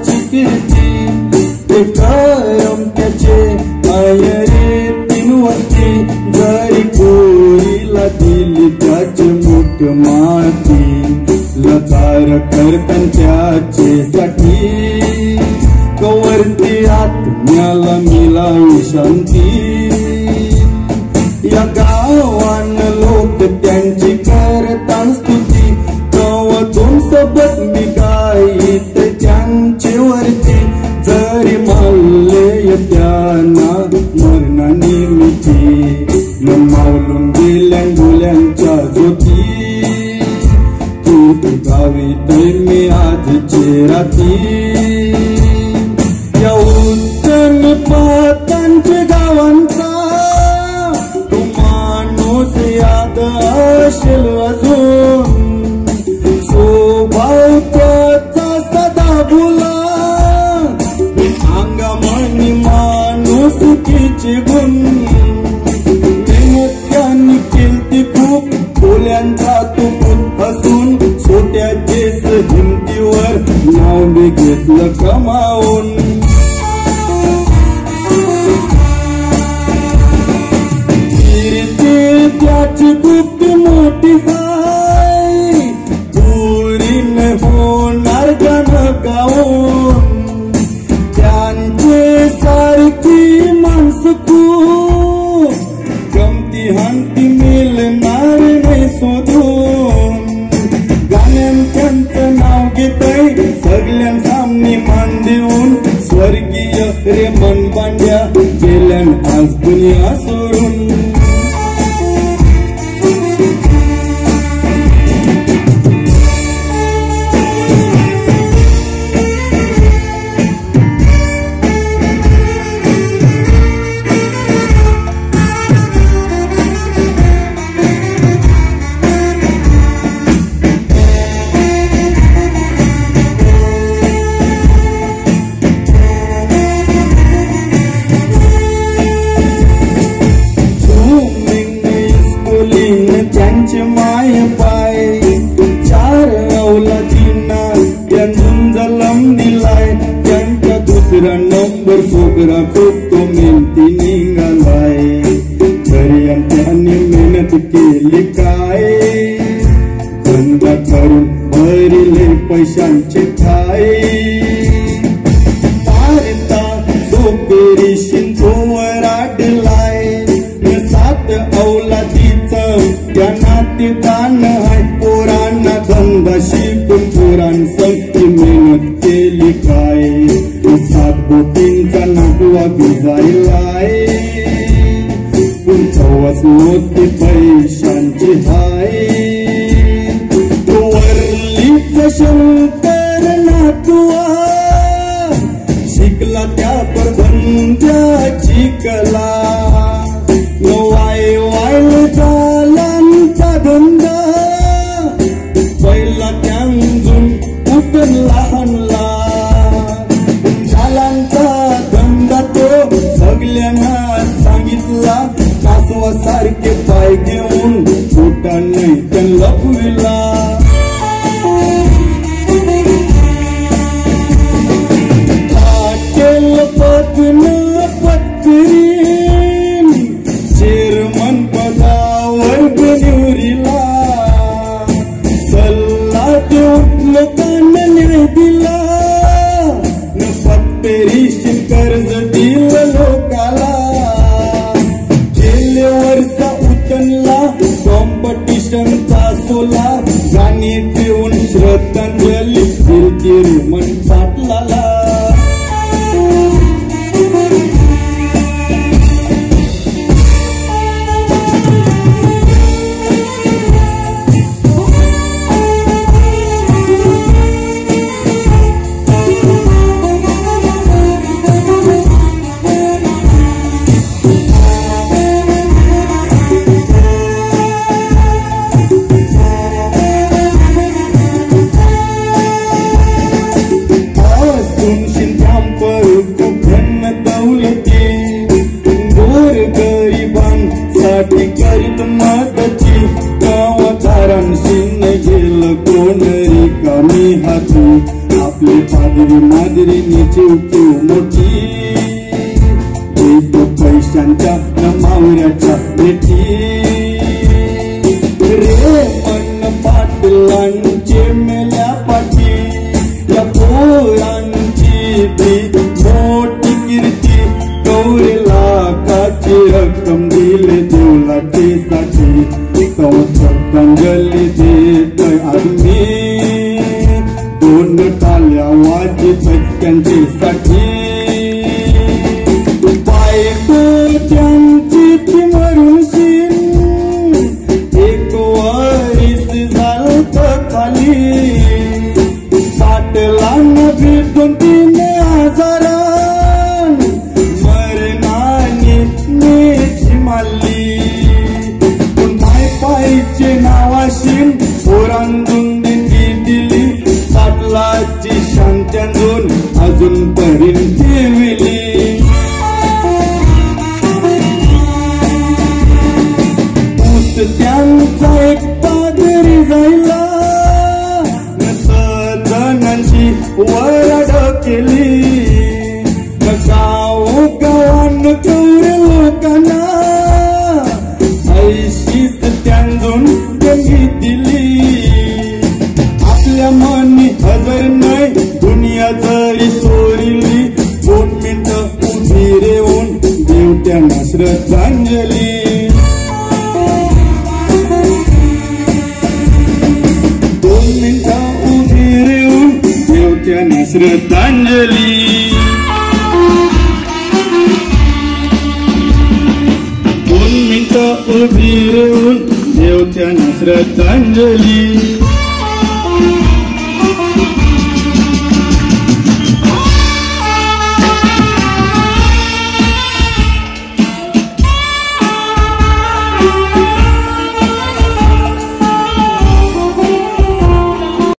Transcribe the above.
नावाची कीर्ती ते करमत्याचे आयरे तीनवती जरी कोरीला दिली त्याचे मोठ माती लतार करतन त्याचे साठी कवरती आत्म्याला मिळावी शांती या गावान लोक त्यांची करतान स्तुती कवतून सोबत मी गाईत त्यांचे वरती जरी मारले त्यांना मरणा निर्मिती न मावलून गेल्या डोल्यांच्या ज्योती तू गावी तर मी आधीचे राती या उत्तम पातांच्या गावांचा तू माणूस याद असेल अजून स्वभाव त्याचा सदा भुला अंगामानी माणुसकीचे गुण मेहनत्यानी केलती खूप बोल्यांचा तू गुण असून छोट्याचेच हिमतीवर नाव मी घेतलं कमावून कीर्ती त्याची खूप मोठी हाय पुरी न होणार गाणं गाऊन त्यांचे सारखी माणसं खूप गमती हांती मिळणार नाही शोधून गाण्यांचं नाव घेतय सगळ्यांसामने मान देऊन स्वर्गीय रे मन बांड्या गेल्यान आज दुनिया सोडून त्यांचे माय पाय चार अवलादींना त्यांतून जन्म दिलाय त्यांचा दुसरा नंबर सोगरा खूप तो मेहनती निघालाय तरी त्यांनी मेहनत केली काय धंदा करून भरले पैशांचे खाय मारता सोपेरी शिंतोवर आडलाय सात अवलादीचं त्या नाती दान आहे पोरांना धंदा शिकून पोरांसाठी मेहनत केली काय सात बोटींचा नाटवा भिजायलाय पुंचवस नव्हती पैशांची हाय वरलीच शंकर नातुआ शिकला त्या परबंध्याची कला वाय वाय चालांचा धंदा पहिला त्यांजून उठून लहानला झालांचा धंदा तो सगळ्यांना सांगितला कासवासारखे पाय घेऊन पोटा नाही त्यां लपविला पाटेल पत्न पत्करी चेअरमन पदावर निवडीला सल्ला देऊन लोकांना न्याय दिला पत्पेरीशी कर्ज दिलं लोकाला गेल्या वर्षा उतनला कॉम्पिटिशनचा सोला गाणी देऊन श्रद्धांजली दिलती रे मन पाटलाला मैत्रिणीची उठीव मोठी देतो पैशांच्या नमावऱ्याच्या भेटी रे मन पाटलांचे मेल्या पाठी या पोरांची भी मोठी कीर्ती गौरी लाखाची रक्कम दिले देवलातेसाठी श्रद्धांजली देतोय आम्ही दोन टाळ्या वाजतोय त्यांच्यासाठी बायको त्यांची ती मरुशीन एक वारीस झालत खाली पाटलांना भेटून 3,000 मरणाने मेची मारली पायचे नावाशीन ओरांदून देणगी दिली पाटलाची शांत्यांजून अजूनपर्यंत ठेवली पूत त्यांचा एक पादरी जायला जणांची वरड केली गाव गावान कौर लोकांना ऐशीच त्यांजून देणगी दिली आपल्या मनी हजर नाही दुनिया जरी सोडली 2 मिनिटं उभी रेवून देव त्यांना श्रद्धांजली 2 मिनिटं उभी रेवून देव त्यांना श्रद्धांजली 2 मिनिटं उभी रेवून देव त्यांना श्रद्धांजली